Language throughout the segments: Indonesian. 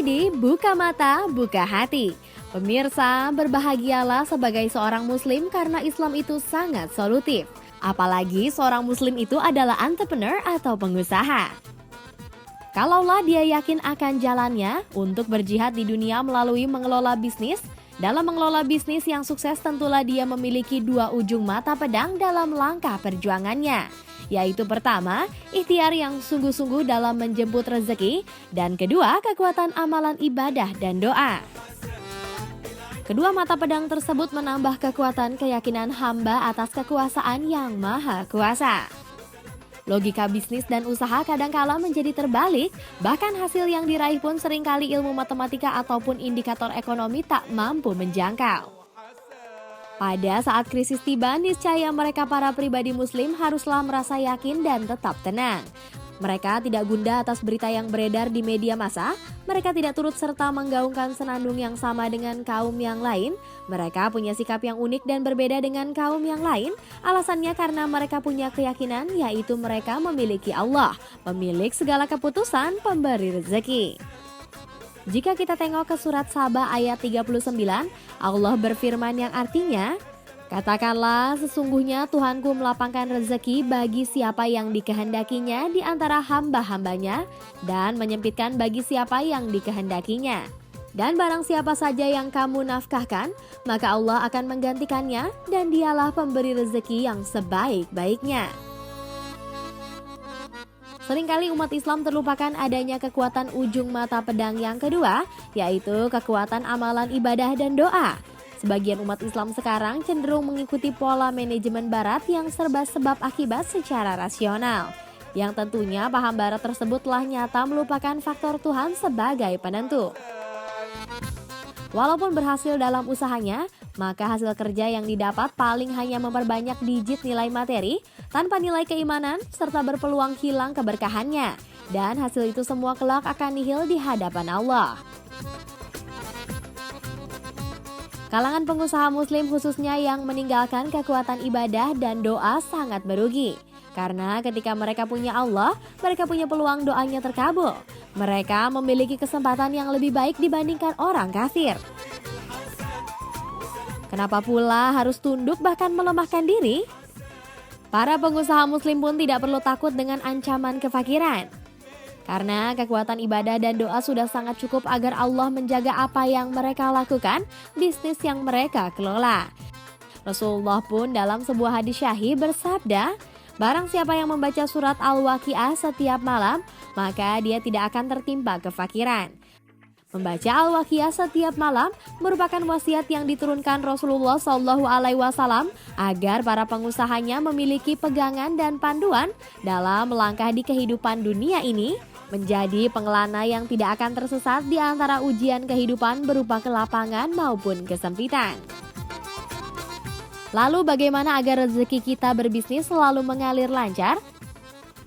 Masih di Buka Mata, Buka Hati. Pemirsa, berbahagialah sebagai seorang muslim karena Islam itu sangat solutif. Apalagi seorang muslim itu adalah entrepreneur atau pengusaha. Kalaulah dia yakin akan jalannya untuk berjihad di dunia melalui mengelola bisnis, dalam mengelola bisnis yang sukses tentulah dia memiliki dua ujung mata pedang dalam langkah perjuangannya. Yaitu pertama, ikhtiar yang sungguh-sungguh dalam menjemput rezeki, dan kedua, kekuatan amalan ibadah dan doa. Kedua mata pedang tersebut menambah kekuatan keyakinan hamba atas kekuasaan yang maha kuasa. Logika bisnis dan usaha kadangkala menjadi terbalik, bahkan hasil yang diraih pun seringkali ilmu matematika ataupun indikator ekonomi tak mampu menjangkau. Pada saat krisis tiba, niscaya mereka para pribadi muslim haruslah merasa yakin dan tetap tenang. Mereka tidak gundah atas berita yang beredar di media massa, mereka tidak turut serta menggaungkan senandung yang sama dengan kaum yang lain, mereka punya sikap yang unik dan berbeda dengan kaum yang lain, alasannya karena mereka punya keyakinan yaitu mereka memiliki Allah, pemilik segala keputusan, pemberi rezeki. Jika kita tengok ke surat Saba ayat 39, Allah berfirman yang artinya, katakanlah sesungguhnya Tuhanku melapangkan rezeki bagi siapa yang dikehendakinya di antara hamba-hambanya dan menyempitkan bagi siapa yang dikehendakinya. Dan barang siapa saja yang kamu nafkahkan, maka Allah akan menggantikannya dan dialah pemberi rezeki yang sebaik-baiknya. Seringkali umat Islam terlupakan adanya kekuatan ujung mata pedang yang kedua, yaitu kekuatan amalan ibadah dan doa. Sebagian umat Islam sekarang cenderung mengikuti pola manajemen barat yang serba sebab akibat secara rasional. Yang tentunya paham barat tersebut telah nyata melupakan faktor Tuhan sebagai penentu. Walaupun berhasil dalam usahanya, maka hasil kerja yang didapat paling hanya memperbanyak digit nilai materi tanpa nilai keimanan serta berpeluang hilang keberkahannya. Dan hasil itu semua kelak akan nihil di hadapan Allah. Kalangan pengusaha muslim khususnya yang meninggalkan kekuatan ibadah dan doa sangat merugi. Karena ketika mereka punya Allah, mereka punya peluang doanya terkabul. Mereka memiliki kesempatan yang lebih baik dibandingkan orang kafir. Kenapa pula harus tunduk bahkan melemahkan diri? Para pengusaha muslim pun tidak perlu takut dengan ancaman kefakiran. Karena kekuatan ibadah dan doa sudah sangat cukup agar Allah menjaga apa yang mereka lakukan, bisnis yang mereka kelola. Rasulullah pun dalam sebuah hadis syahih bersabda, barang siapa yang membaca surat Al-Waqiah setiap malam, maka dia tidak akan tertimpa kefakiran. Membaca Al-Waqiah setiap malam merupakan wasiat yang diturunkan Rasulullah SAW agar para pengusahanya memiliki pegangan dan panduan dalam melangkah di kehidupan dunia ini, menjadi pengelana yang tidak akan tersesat di antara ujian kehidupan berupa kelapangan maupun kesempitan. Lalu bagaimana agar rezeki kita berbisnis selalu mengalir lancar?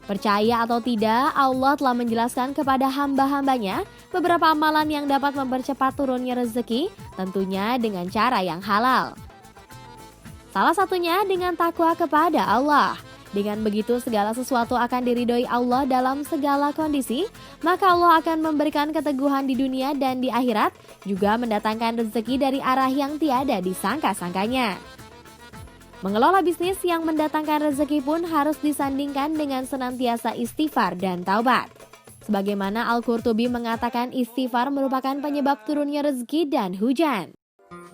Percaya atau tidak, Allah telah menjelaskan kepada hamba-hambanya beberapa amalan yang dapat mempercepat turunnya rezeki, tentunya dengan cara yang halal. Salah satunya dengan takwa kepada Allah. Dengan begitu segala sesuatu akan diridhoi Allah dalam segala kondisi, maka Allah akan memberikan keteguhan di dunia dan di akhirat, juga mendatangkan rezeki dari arah yang tiada disangka-sangkanya. Mengelola bisnis yang mendatangkan rezeki pun harus disandingkan dengan senantiasa istighfar dan taubat. Sebagaimana Al-Qurtubi mengatakan istighfar merupakan penyebab turunnya rezeki dan hujan.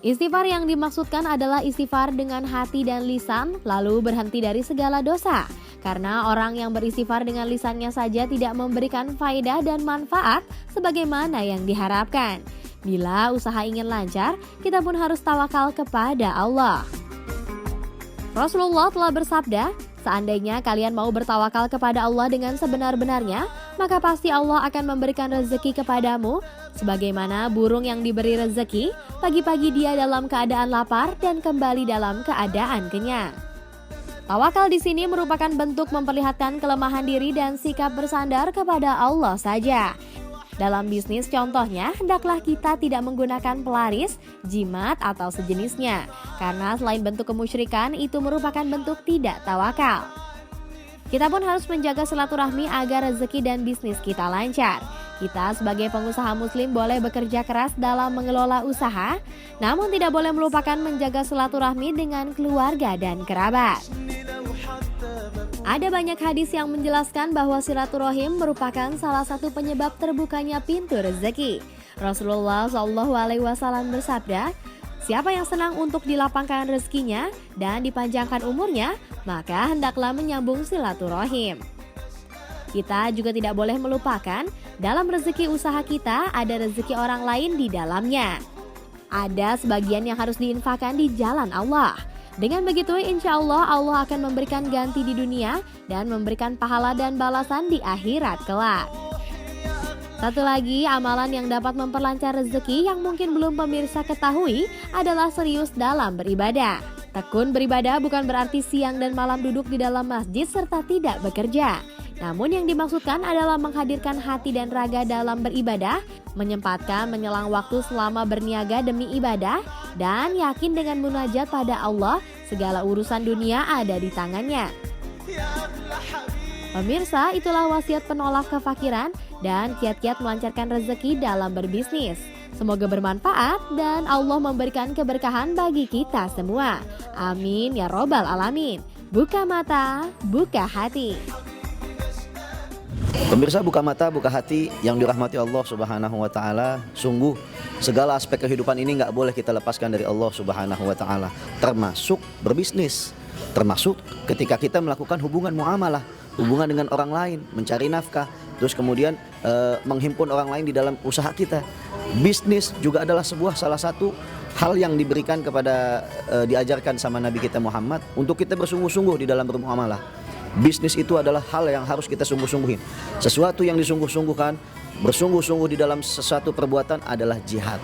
Istighfar yang dimaksudkan adalah istighfar dengan hati dan lisan, lalu berhenti dari segala dosa. Karena orang yang beristighfar dengan lisannya saja tidak memberikan faedah dan manfaat sebagaimana yang diharapkan. Bila usaha ingin lancar, kita pun harus tawakal kepada Allah. Rasulullah telah bersabda, seandainya kalian mau bertawakal kepada Allah dengan sebenar-benarnya, maka pasti Allah akan memberikan rezeki kepadamu. Sebagaimana burung yang diberi rezeki, pagi-pagi dia dalam keadaan lapar dan kembali dalam keadaan kenyang. Tawakal di sini merupakan bentuk memperlihatkan kelemahan diri dan sikap bersandar kepada Allah saja. Dalam bisnis contohnya, hendaklah kita tidak menggunakan pelaris, jimat, atau sejenisnya. Karena selain bentuk kemusyrikan, itu merupakan bentuk tidak tawakal. Kita pun harus menjaga silaturahmi agar rezeki dan bisnis kita lancar. Kita sebagai pengusaha muslim boleh bekerja keras dalam mengelola usaha, namun tidak boleh melupakan menjaga silaturahmi dengan keluarga dan kerabat. Ada banyak hadis yang menjelaskan bahwa silaturahim merupakan salah satu penyebab terbukanya pintu rezeki. Rasulullah SAW bersabda, "Siapa yang senang untuk dilapangkan rezekinya dan dipanjangkan umurnya, maka hendaklah menyambung silaturahim." Kita juga tidak boleh melupakan, dalam rezeki usaha kita ada rezeki orang lain di dalamnya. Ada sebagian yang harus diinfakkan di jalan Allah. Dengan begitu, insya Allah Allah akan memberikan ganti di dunia dan memberikan pahala dan balasan di akhirat kelak. Satu lagi, amalan yang dapat memperlancar rezeki yang mungkin belum pemirsa ketahui adalah serius dalam beribadah. Tekun beribadah bukan berarti siang dan malam duduk di dalam masjid serta tidak bekerja. Namun yang dimaksudkan adalah menghadirkan hati dan raga dalam beribadah, menyempatkan menyelang waktu selama berniaga demi ibadah, dan yakin dengan munajat pada Allah, segala urusan dunia ada di tangannya. Pemirsa, itulah wasiat penolak kefakiran dan kiat-kiat melancarkan rezeki dalam berbisnis. Semoga bermanfaat dan Allah memberikan keberkahan bagi kita semua. Amin ya robbal alamin. Buka mata, buka hati. Pemirsa, buka mata, buka hati yang dirahmati Allah Subhanahu wa Ta'ala. Sungguh segala aspek kehidupan ini nggak boleh kita lepaskan dari Allah Subhanahu wa Ta'ala, termasuk berbisnis, termasuk ketika kita melakukan hubungan muamalah, hubungan dengan orang lain, mencari nafkah, terus kemudian menghimpun orang lain di dalam usaha kita. Bisnis juga adalah salah satu hal yang diberikan kepada diajarkan sama Nabi kita Muhammad untuk kita bersungguh-sungguh di dalam bermuamalah. Bisnis itu adalah hal yang harus kita sungguh-sungguhin. Sesuatu yang disungguh-sungguhkan, bersungguh-sungguh di dalam sesuatu perbuatan adalah jihad.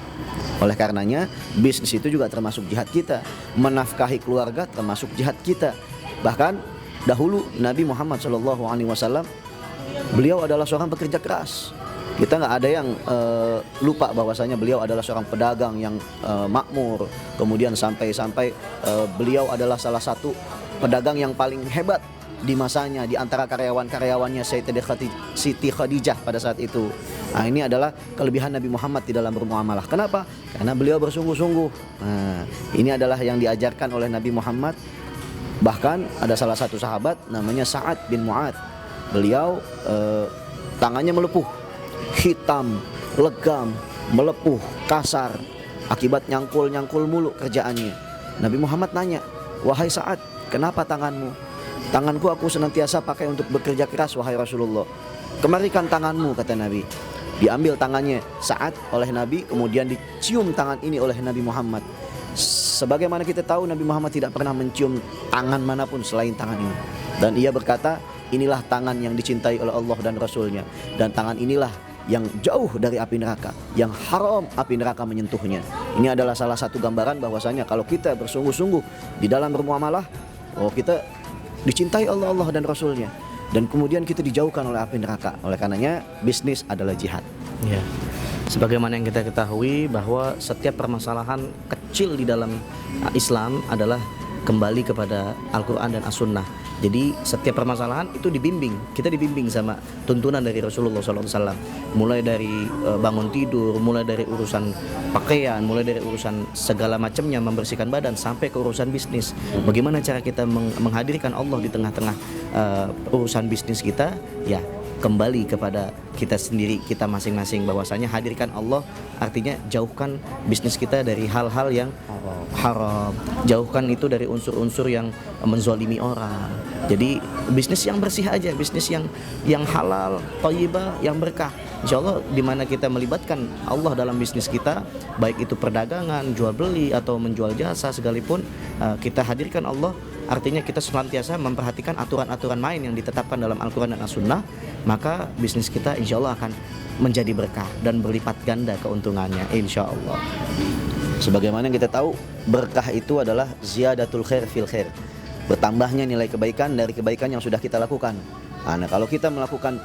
Oleh karenanya, bisnis itu juga termasuk jihad kita. Menafkahi keluarga termasuk jihad kita. Bahkan dahulu Nabi Muhammad SAW, beliau adalah seorang pekerja keras. Kita nggak ada yang lupa bahwasanya beliau adalah seorang pedagang yang makmur. Kemudian sampai beliau adalah salah satu pedagang yang paling hebat di masanya, di antara karyawan-karyawannya Siti Khadijah pada saat itu. Nah, ini adalah kelebihan Nabi Muhammad di dalam bermuamalah. Kenapa? Karena beliau bersungguh-sungguh. Nah, ini adalah yang diajarkan oleh Nabi Muhammad. Bahkan ada salah satu sahabat namanya Sa'ad bin Mu'ad. Beliau tangannya melepuh, hitam, legam, melepuh, kasar, akibat nyangkul mulu kerjaannya. Nabi Muhammad nanya, "Wahai Sa'ad, kenapa tanganmu?" "Tanganku aku senantiasa pakai untuk bekerja keras, wahai Rasulullah." "Kemarikan tanganmu," kata Nabi. Diambil tangannya Sa'ad oleh Nabi, kemudian dicium tangan ini oleh Nabi Muhammad. Sebagaimana kita tahu, Nabi Muhammad tidak pernah mencium tangan manapun selain tangan ini. Dan ia berkata, inilah tangan yang dicintai oleh Allah dan Rasulnya. Dan tangan inilah yang jauh dari api neraka, yang haram api neraka menyentuhnya. Ini adalah salah satu gambaran bahwasanya kalau kita bersungguh-sungguh di dalam bermuamalah, kita dicintai Allah dan Rasulnya, dan kemudian kita dijauhkan oleh api neraka. Oleh karenanya bisnis adalah jihad. Ya. Sebagaimana yang kita ketahui bahwa setiap permasalahan kecil di dalam Islam adalah kembali kepada Al-Quran dan As-Sunnah. Jadi setiap permasalahan itu kita dibimbing sama tuntunan dari Rasulullah SAW. Mulai dari bangun tidur, mulai dari urusan pakaian, mulai dari urusan segala macamnya, membersihkan badan, sampai ke urusan bisnis. Bagaimana cara kita menghadirkan Allah di tengah-tengah urusan bisnis kita? Ya, kembali kepada kita sendiri, kita masing-masing, bahwasanya hadirkan Allah artinya jauhkan bisnis kita dari hal-hal yang haram, jauhkan itu dari unsur-unsur yang menzalimi orang. Jadi bisnis yang bersih aja, bisnis yang halal, thayyibah, yang berkah. Insyaallah di mana kita melibatkan Allah dalam bisnis kita, baik itu perdagangan, jual beli atau menjual jasa sekalipun, kita hadirkan Allah. Artinya kita senantiasa memperhatikan aturan-aturan main yang ditetapkan dalam Al-Quran dan As-Sunnah, maka bisnis kita insya Allah akan menjadi berkah dan berlipat ganda keuntungannya, insya Allah. Sebagaimana kita tahu, berkah itu adalah ziyadatul khair fil khair, bertambahnya nilai kebaikan dari kebaikan yang sudah kita lakukan. Nah, kalau kita melakukan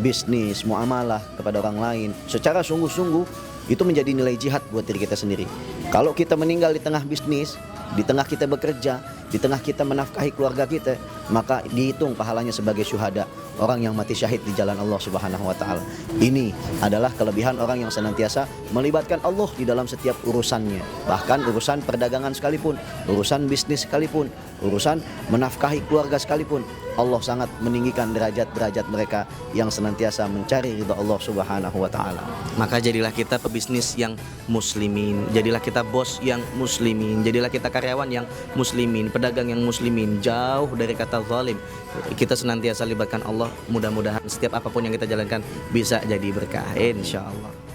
bisnis, muamalah kepada orang lain secara sungguh-sungguh, itu menjadi nilai jihad buat diri kita sendiri. Kalau kita meninggal di tengah bisnis, di tengah kita bekerja, di tengah kita menafkahi keluarga kita, maka dihitung pahalanya sebagai syuhada, orang yang mati syahid di jalan Allah Subhanahu wa taala. Ini adalah kelebihan orang yang senantiasa melibatkan Allah di dalam setiap urusannya. Bahkan urusan perdagangan sekalipun, urusan bisnis sekalipun, urusan menafkahi keluarga sekalipun, Allah sangat meninggikan derajat-derajat mereka yang senantiasa mencari ridha Allah Subhanahu wa taala. Maka jadilah kita pebisnis yang muslimin, jadilah kita bos yang muslimin, jadilah kita karyawan yang muslimin, pedagang yang muslimin, jauh dari kata zalim. Kita senantiasa libatkan Allah, mudah-mudahan setiap apapun yang kita jalankan bisa jadi berkah, insyaallah.